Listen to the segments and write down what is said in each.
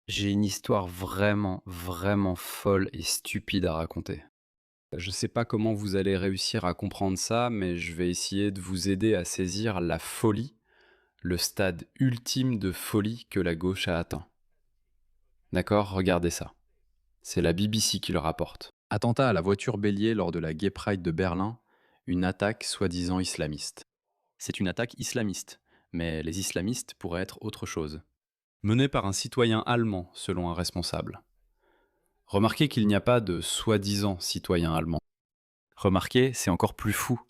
J'ai une histoire vraiment, vraiment folle et stupide à raconter. Je sais pas comment vous allez réussir à comprendre ça, mais je vais essayer de vous aider à saisir la folie, le stade ultime de folie que la gauche a atteint. D'accord? Regardez ça. C'est la BBC qui le rapporte. Attentat à la voiture bélier lors de la Gay Pride de Berlin, une attaque soi-disant islamiste. C'est une attaque islamiste, mais les islamistes pourraient être autre chose. Menée par un citoyen allemand, selon un responsable. Remarquez qu'il n'y a pas de soi-disant citoyen allemand. Remarquez, c'est encore plus fou.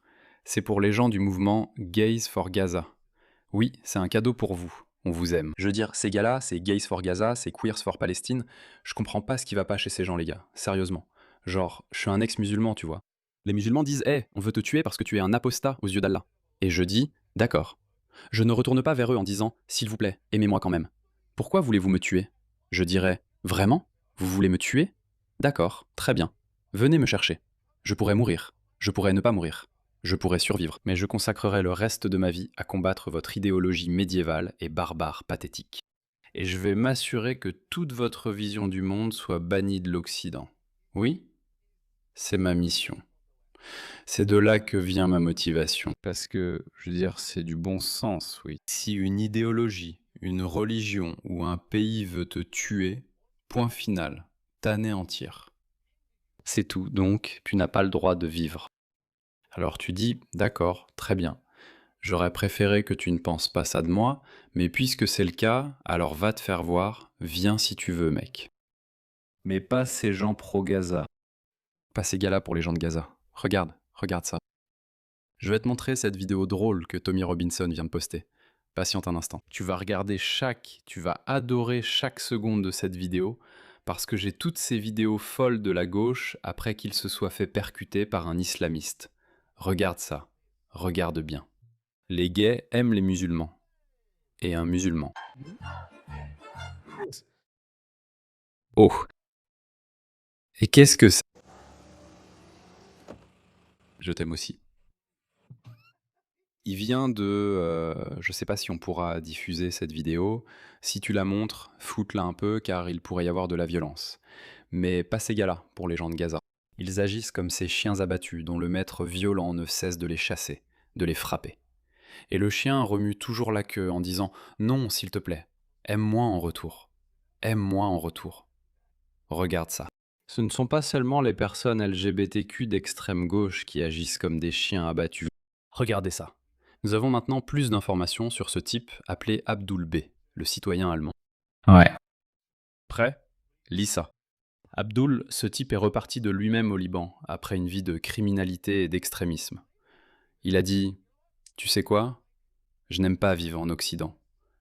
C'est pour les gens du mouvement Gays for Gaza. Oui, c'est un cadeau pour vous. On vous aime. Je veux dire, ces gars-là, c'est Gays for Gaza, c'est Queers for Palestine. Je comprends pas ce qui va pas chez ces gens, les gars. Sérieusement. Genre, je suis un ex-musulman, tu vois. Les musulmans disent, hé, on veut te tuer parce que tu es un apostat aux yeux d'Allah. Et je dis, d'accord. Je ne retourne pas vers eux en disant, s'il vous plaît, aimez-moi quand même. Pourquoi voulez-vous me tuer? Je dirais, vraiment? Vous voulez me tuer? D'accord, très bien. Venez me chercher. Je pourrais mourir. Je pourrais ne pas mourir. Je pourrais survivre, mais je consacrerai le reste de ma vie à combattre votre idéologie médiévale et barbare pathétique. Et je vais m'assurer que toute votre vision du monde soit bannie de l'Occident. Oui, c'est ma mission. C'est de là que vient ma motivation. Parce que, je veux dire, c'est du bon sens, oui. Si une idéologie, une religion ou un pays veut te tuer, point final, t'anéantir. C'est tout, donc tu n'as pas le droit de vivre. Alors tu dis, d'accord, très bien. J'aurais préféré que tu ne penses pas ça de moi, mais puisque c'est le cas, alors va te faire voir, viens si tu veux, mec. Mais pas ces gens pro-Gaza. Pas ces gars-là pour les gens de Gaza. Regarde, regarde ça. Je vais te montrer cette vidéo drôle que Tommy Robinson vient de poster. Patiente un instant. Tu vas adorer chaque seconde de cette vidéo, parce que j'ai toutes ces vidéos folles de la gauche après qu'il se soit fait percuter par un islamiste. Regarde ça. Regarde bien. Les gays aiment les musulmans. Et un musulman. Oh. Et qu'est-ce que c'est? Je t'aime aussi. Il vient de... je sais pas si on pourra diffuser cette vidéo. Si tu la montres, floute-la un peu car il pourrait y avoir de la violence. Mais pas ces gars-là pour les gens de Gaza. Ils agissent comme ces chiens abattus dont le maître violent ne cesse de les chasser, de les frapper. Et le chien remue toujours la queue en disant « Non, s'il te plaît, aime-moi en retour. Aime-moi en retour. » Regarde ça. Ce ne sont pas seulement les personnes LGBTQ d'extrême gauche qui agissent comme des chiens abattus. Regardez ça. Nous avons maintenant plus d'informations sur ce type appelé Abdoul B, le citoyen allemand. Ouais. Prêt? Lis ça. Abdoul, ce type est reparti de lui-même au Liban, après une vie de criminalité et d'extrémisme. Il a dit « Tu sais quoi? Je n'aime pas vivre en Occident.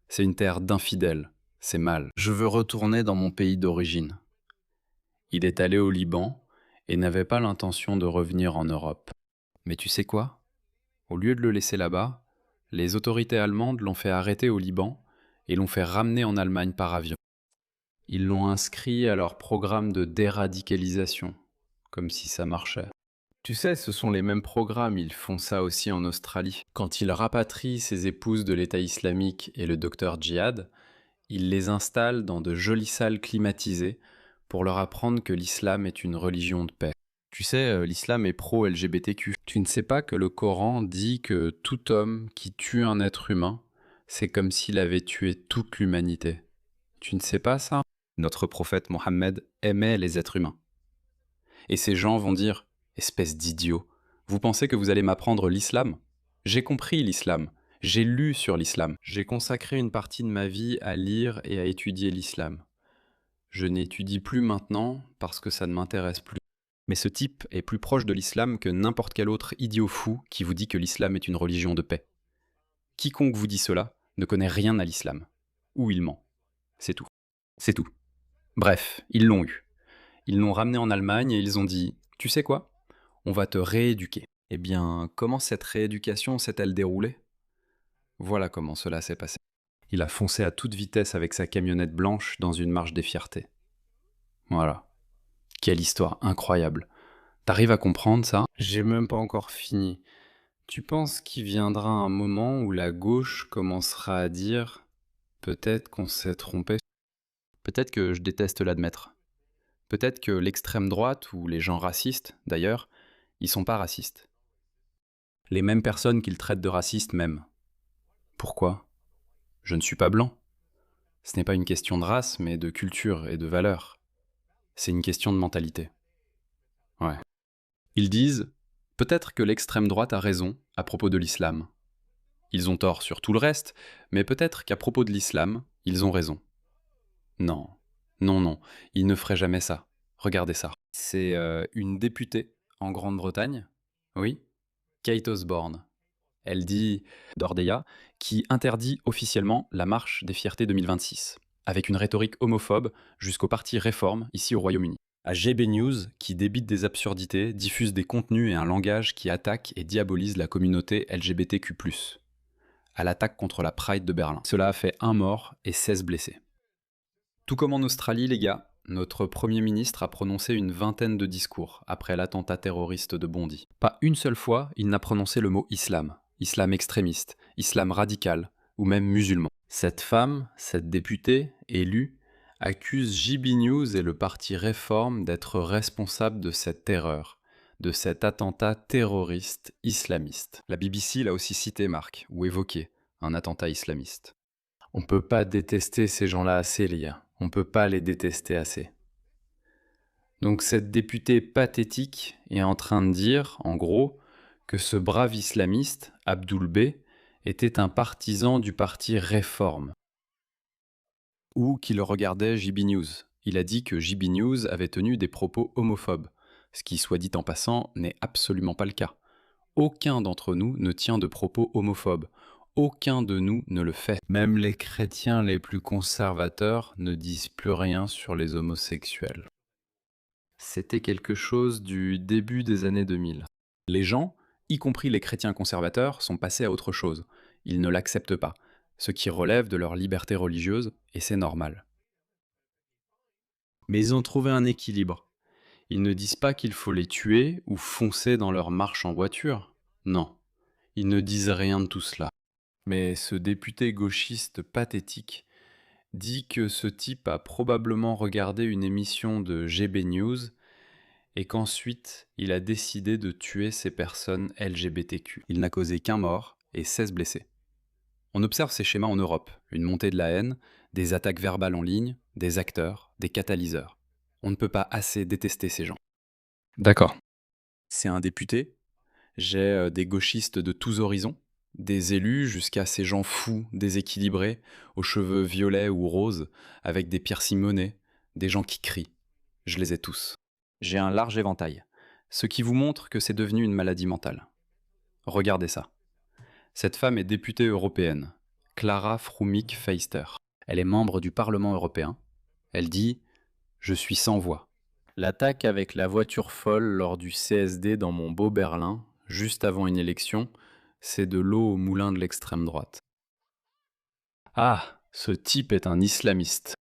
C'est une terre d'infidèles. C'est mal. Je veux retourner dans mon pays d'origine. » Il est allé au Liban et n'avait pas l'intention de revenir en Europe. Mais tu sais quoi? Au lieu de le laisser là-bas, les autorités allemandes l'ont fait arrêter au Liban et l'ont fait ramener en Allemagne par avion. Ils l'ont inscrit à leur programme de déradicalisation, comme si ça marchait. Tu sais, ce sont les mêmes programmes, ils font ça aussi en Australie. Quand ils rapatrient ces épouses de l'État islamique et le docteur Djihad, ils les installent dans de jolies salles climatisées pour leur apprendre que l'islam est une religion de paix. Tu sais, l'islam est pro-LGBTQ. Tu ne sais pas que le Coran dit que tout homme qui tue un être humain, c'est comme s'il avait tué toute l'humanité. Tu ne sais pas ça? Notre prophète Mohammed aimait les êtres humains. Et ces gens vont dire, espèce d'idiot, vous pensez que vous allez m'apprendre l'islam? J'ai compris l'islam. J'ai lu sur l'islam. J'ai consacré une partie de ma vie à lire et à étudier l'islam. Je n'étudie plus maintenant parce que ça ne m'intéresse plus. Mais ce type est plus proche de l'islam que n'importe quel autre idiot fou qui vous dit que l'islam est une religion de paix. Quiconque vous dit cela ne connaît rien à l'islam. Ou il ment. C'est tout. C'est tout. Bref, ils l'ont eu. Ils l'ont ramené en Allemagne et ils ont dit « Tu sais quoi? On va te rééduquer. » Eh bien, comment cette rééducation s'est-elle déroulée? Voilà comment cela s'est passé. Il a foncé à toute vitesse avec sa camionnette blanche dans une marche des fiertés. Voilà. Quelle histoire incroyable. T'arrives à comprendre ça? J'ai même pas encore fini. Tu penses qu'il viendra un moment où la gauche commencera à dire « Peut-être qu'on s'est trompé ?» Peut-être que je déteste l'admettre. Peut-être que l'extrême droite, ou les gens racistes, d'ailleurs, ils sont pas racistes. Les mêmes personnes qu'ils traitent de racistes m'aiment. Pourquoi? Je ne suis pas blanc. Ce n'est pas une question de race, mais de culture et de valeurs. C'est une question de mentalité. Ouais. Ils disent, peut-être que l'extrême droite a raison à propos de l'islam. Ils ont tort sur tout le reste, mais peut-être qu'à propos de l'islam, ils ont raison. Non, non, non, ils ne feraient jamais ça. Regardez ça. C'est une députée en Grande-Bretagne, oui, Kate Osborne. Elle dit d'Ordeya, qui interdit officiellement la marche des fiertés 2026, avec une rhétorique homophobe jusqu'au parti Réforme ici au Royaume-Uni. À GB News, qui débite des absurdités, diffuse des contenus et un langage qui attaque et diabolise la communauté LGBTQ+. À l'attaque contre la Pride de Berlin. Cela a fait 1 mort et 16 blessés. Tout comme en Australie, les gars, notre Premier ministre a prononcé une vingtaine de discours après l'attentat terroriste de Bondy. Pas une seule fois, il n'a prononcé le mot islam, islam extrémiste, islam radical, ou même musulman. Cette femme, cette députée, élue, accuse JB News et le parti Réforme d'être responsables de cette terreur, de cet attentat terroriste islamiste. La BBC l'a aussi cité, Marc, ou évoqué, un attentat islamiste. On peut pas détester ces gens-là assez, les gars. On peut pas les détester assez. Donc cette députée pathétique est en train de dire, en gros, que ce brave islamiste, Abdoul B, était un partisan du parti Réforme. Ou qu'il regardait JB News. Il a dit que JB News avait tenu des propos homophobes, ce qui, soit dit en passant, n'est absolument pas le cas. Aucun d'entre nous ne tient de propos homophobes. Aucun de nous ne le fait. Même les chrétiens les plus conservateurs ne disent plus rien sur les homosexuels. C'était quelque chose du début des années 2000. Les gens, y compris les chrétiens conservateurs, sont passés à autre chose. Ils ne l'acceptent pas, ce qui relève de leur liberté religieuse, et c'est normal. Mais ils ont trouvé un équilibre. Ils ne disent pas qu'il faut les tuer ou foncer dans leur marche en voiture. Non, ils ne disent rien de tout cela. Mais ce député gauchiste pathétique dit que ce type a probablement regardé une émission de GB News et qu'ensuite il a décidé de tuer ces personnes LGBTQ. Il n'a causé qu'1 mort et 16 blessés. On observe ces schémas en Europe, une montée de la haine, des attaques verbales en ligne, des acteurs, des catalyseurs. On ne peut pas assez détester ces gens. D'accord. C'est un député, j'ai des gauchistes de tous horizons, des élus jusqu'à ces gens fous, déséquilibrés, aux cheveux violets ou roses, avec des piercings au nez, des gens qui crient. Je les ai tous. J'ai un large éventail, ce qui vous montre que c'est devenu une maladie mentale. Regardez ça. Cette femme est députée européenne, Clara Frumik-Feister. Elle est membre du Parlement européen. Elle dit « Je suis sans voix ». L'attaque avec la voiture folle lors du CSD dans mon beau Berlin, juste avant une élection, c'est de l'eau au moulin de l'extrême droite. Ah, ce type est un islamiste.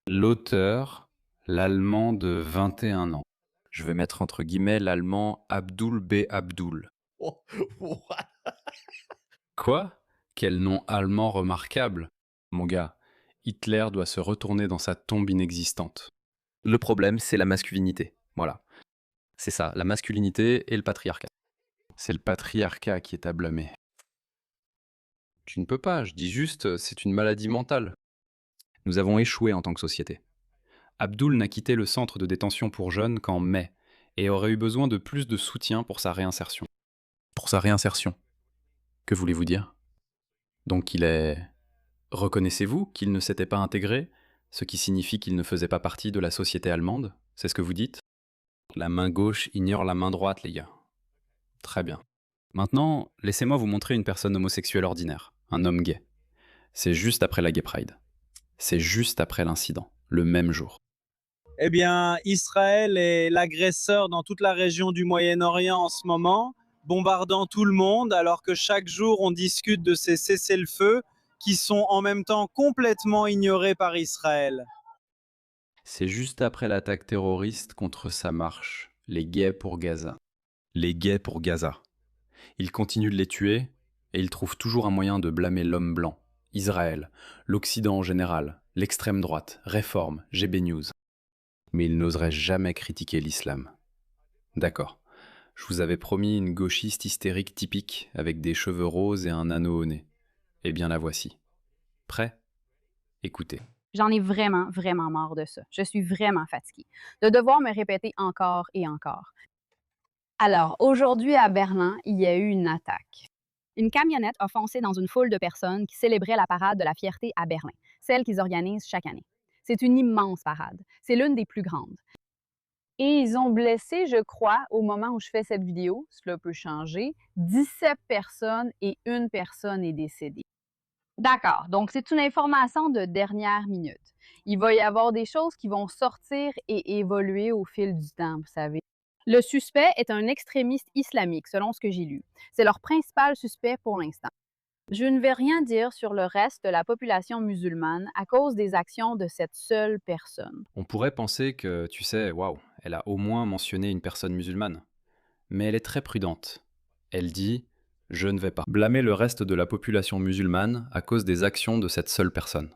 L'auteur, l'allemand de 21 ans. Je vais mettre entre guillemets l'allemand Abdoul B. Abdoul. Quoi? Quel nom allemand remarquable. Mon gars, Hitler doit se retourner dans sa tombe inexistante. Le problème, c'est la masculinité. Voilà. C'est ça, la masculinité et le patriarcat. C'est le patriarcat qui est à blâmer. Tu ne peux pas, je dis juste, c'est une maladie mentale. Nous avons échoué en tant que société. Abdoul n'a quitté le centre de détention pour jeunes qu'en mai et aurait eu besoin de plus de soutien pour sa réinsertion. Pour sa réinsertion. Que voulez-vous dire? Donc il est... Reconnaissez-vous qu'il ne s'était pas intégré, ce qui signifie qu'il ne faisait pas partie de la société allemande? C'est ce que vous dites? La main gauche ignore la main droite, les gars. Très bien. Maintenant, laissez-moi vous montrer une personne homosexuelle ordinaire, un homme gay. C'est juste après la Gay Pride. C'est juste après l'incident, le même jour. Eh bien, Israël est l'agresseur dans toute la région du Moyen-Orient en ce moment, bombardant tout le monde, alors que chaque jour on discute de ces cessez-le-feu qui sont en même temps complètement ignorés par Israël. C'est juste après l'attaque terroriste contre sa marche, les gays pour Gaza. Les gays pour Gaza. Il continue de les tuer, et il trouve toujours un moyen de blâmer l'homme blanc, Israël, l'Occident en général, l'extrême droite, Réforme, GB News. Mais ils n'oseraient jamais critiquer l'islam. D'accord. Je vous avais promis une gauchiste hystérique typique, avec des cheveux roses et un anneau au nez. Eh bien la voici. Prêt? Écoutez. J'en ai vraiment, vraiment marre de ça. Je suis vraiment fatiguée de devoir me répéter encore et encore. Alors, aujourd'hui à Berlin, il y a eu une attaque. Une camionnette a foncé dans une foule de personnes qui célébraient la parade de la fierté à Berlin, celle qu'ils organisent chaque année. C'est une immense parade. C'est l'une des plus grandes. Et ils ont blessé, je crois, au moment où je fais cette vidéo, cela peut changer, 17 personnes et une personne est décédée. D'accord, donc c'est une information de dernière minute. Il va y avoir des choses qui vont sortir et évoluer au fil du temps, vous savez. Le suspect est un extrémiste islamique, selon ce que j'ai lu. C'est leur principal suspect pour l'instant. Je ne vais rien dire sur le reste de la population musulmane à cause des actions de cette seule personne. On pourrait penser que, tu sais, waouh, elle a au moins mentionné une personne musulmane. Mais elle est très prudente. Elle dit: je ne vais pas blâmer le reste de la population musulmane à cause des actions de cette seule personne.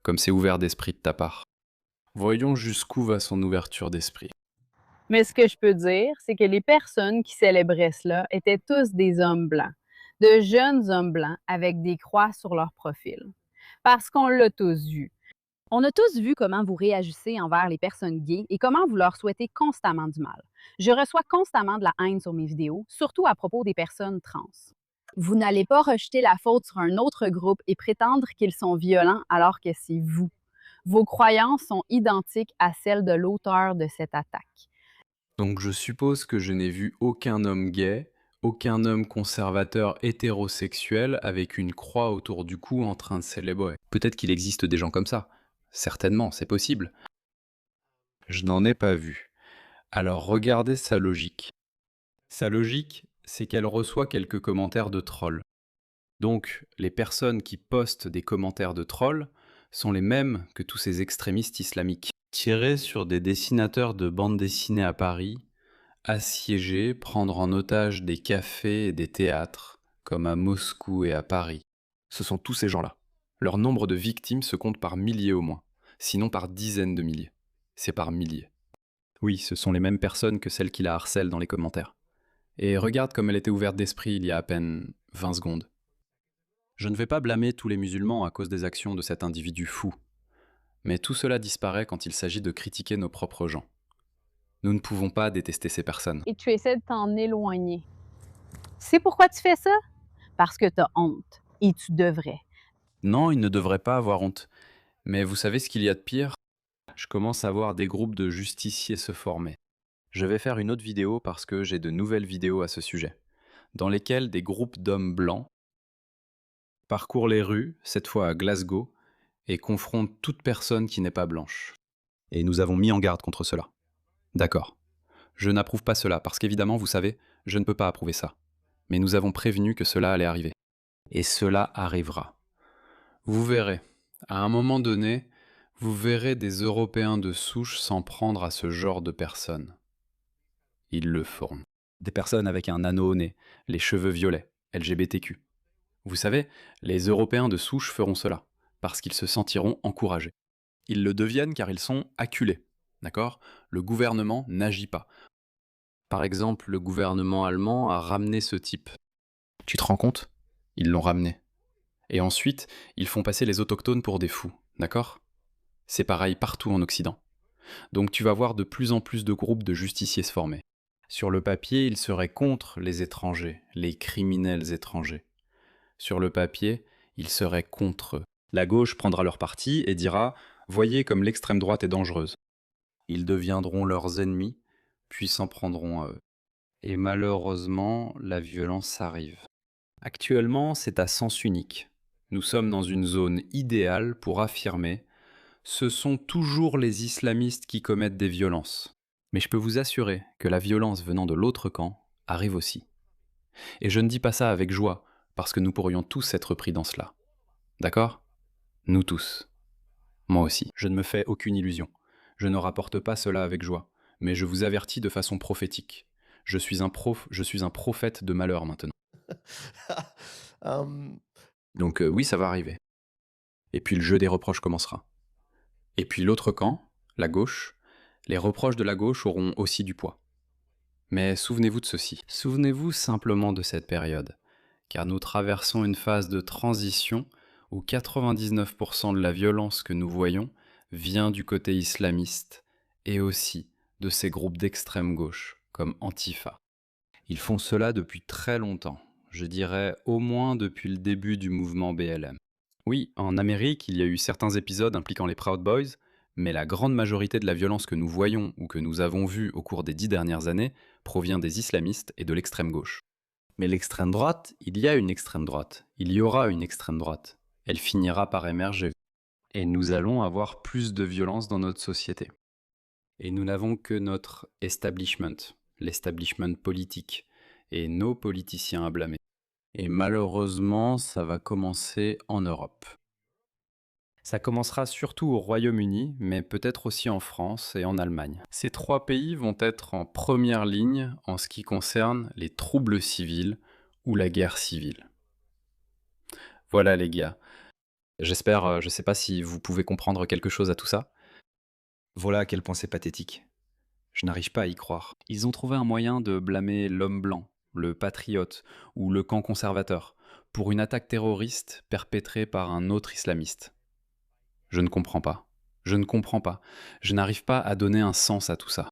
Comme c'est ouvert d'esprit de ta part. Voyons jusqu'où va son ouverture d'esprit. Mais ce que je peux dire, c'est que les personnes qui célébraient cela étaient tous des hommes blancs, de jeunes hommes blancs avec des croix sur leur profil. Parce qu'on l'a tous vu. On a tous vu comment vous réagissez envers les personnes gays et comment vous leur souhaitez constamment du mal. Je reçois constamment de la haine sur mes vidéos, surtout à propos des personnes trans. Vous n'allez pas rejeter la faute sur un autre groupe et prétendre qu'ils sont violents alors que c'est vous. Vos croyances sont identiques à celles de l'auteur de cette attaque. Donc je suppose que je n'ai vu aucun homme gay, aucun homme conservateur hétérosexuel avec une croix autour du cou en train de célébrer. Peut-être qu'il existe des gens comme ça. Certainement, c'est possible. Je n'en ai pas vu. Alors regardez sa logique. Sa logique, c'est qu'elle reçoit quelques commentaires de trolls. Donc les personnes qui postent des commentaires de trolls sont les mêmes que tous ces extrémistes islamiques. Tirés sur des dessinateurs de bandes dessinées à Paris, assiéger, prendre en otage des cafés et des théâtres, comme à Moscou et à Paris. Ce sont tous ces gens-là. Leur nombre de victimes se compte par milliers au moins, sinon par dizaines de milliers. C'est par milliers. Oui, ce sont les mêmes personnes que celles qui la harcèlent dans les commentaires. Et regarde comme elle était ouverte d'esprit il y a à peine 20 secondes. Je ne vais pas blâmer tous les musulmans à cause des actions de cet individu fou. Mais tout cela disparaît quand il s'agit de critiquer nos propres gens. Nous ne pouvons pas détester ces personnes. Et tu essaies de t'en éloigner. Tu sais pourquoi tu fais ça? Parce que tu as honte. Et tu devrais. Non, ils ne devraient pas avoir honte. Mais vous savez ce qu'il y a de pire? Je commence à voir des groupes de justiciers se former. Je vais faire une autre vidéo parce que j'ai de nouvelles vidéos à ce sujet, dans lesquelles des groupes d'hommes blancs parcourent les rues, cette fois à Glasgow, et confrontent toute personne qui n'est pas blanche. Et nous avons mis en garde contre cela. D'accord. Je n'approuve pas cela, parce qu'évidemment, vous savez, je ne peux pas approuver ça. Mais nous avons prévenu que cela allait arriver. Et cela arrivera. Vous verrez, à un moment donné, vous verrez des Européens de souche s'en prendre à ce genre de personnes. Ils le feront. Des personnes avec un anneau au nez, les cheveux violets, LGBTQ. Vous savez, les Européens de souche feront cela, parce qu'ils se sentiront encouragés. Ils le deviennent car ils sont acculés, d'accord? Le gouvernement n'agit pas. Par exemple, le gouvernement allemand a ramené ce type. Tu te rends compte? Ils l'ont ramené. Et ensuite, ils font passer les autochtones pour des fous, d'accord? C'est pareil partout en Occident. Donc tu vas voir de plus en plus de groupes de justiciers se former. Sur le papier, ils seraient contre les étrangers, les criminels étrangers. Sur le papier, ils seraient contre eux. La gauche prendra leur parti et dira « Voyez comme l'extrême droite est dangereuse ». Ils deviendront leurs ennemis, puis s'en prendront à eux. Et malheureusement, la violence arrive. Actuellement, c'est à sens unique. Nous sommes dans une zone idéale pour affirmer « Ce sont toujours les islamistes qui commettent des violences ». Mais je peux vous assurer que la violence venant de l'autre camp arrive aussi. Et je ne dis pas ça avec joie, parce que nous pourrions tous être pris dans cela. D'accord? Nous tous. Moi aussi. Je ne me fais aucune illusion. Je ne rapporte pas cela avec joie, mais je vous avertis de façon prophétique. Je suis un prophète de malheur maintenant. Donc oui, ça va arriver. Et puis le jeu des reproches commencera. Et puis l'autre camp, la gauche, les reproches de la gauche auront aussi du poids. Mais souvenez-vous de ceci. Souvenez-vous simplement de cette période, car nous traversons une phase de transition où 99% de la violence que nous voyons vient du côté islamiste et aussi de ces groupes d'extrême gauche, comme Antifa. Ils font cela depuis très longtemps, je dirais au moins depuis le début du mouvement BLM. Oui, en Amérique, il y a eu certains épisodes impliquant les Proud Boys, mais la grande majorité de la violence que nous voyons ou que nous avons vue au cours des 10 dernières années provient des islamistes et de l'extrême gauche. Mais l'extrême droite, il y a une extrême droite, il y aura une extrême droite. Elle finira par émerger. Et nous allons avoir plus de violence dans notre société. Et nous n'avons que notre establishment, l'establishment politique, et nos politiciens à blâmer. Et malheureusement, ça va commencer en Europe. Ça commencera surtout au Royaume-Uni, mais peut-être aussi en France et en Allemagne. Ces 3 pays vont être en première ligne en ce qui concerne les troubles civils ou la guerre civile. Voilà les gars. J'espère, je sais pas si vous pouvez comprendre quelque chose à tout ça. Voilà à quel point c'est pathétique. Je n'arrive pas à y croire. Ils ont trouvé un moyen de blâmer l'homme blanc, le patriote ou le camp conservateur pour une attaque terroriste perpétrée par un autre islamiste. Je ne comprends pas. Je ne comprends pas. Je n'arrive pas à donner un sens à tout ça.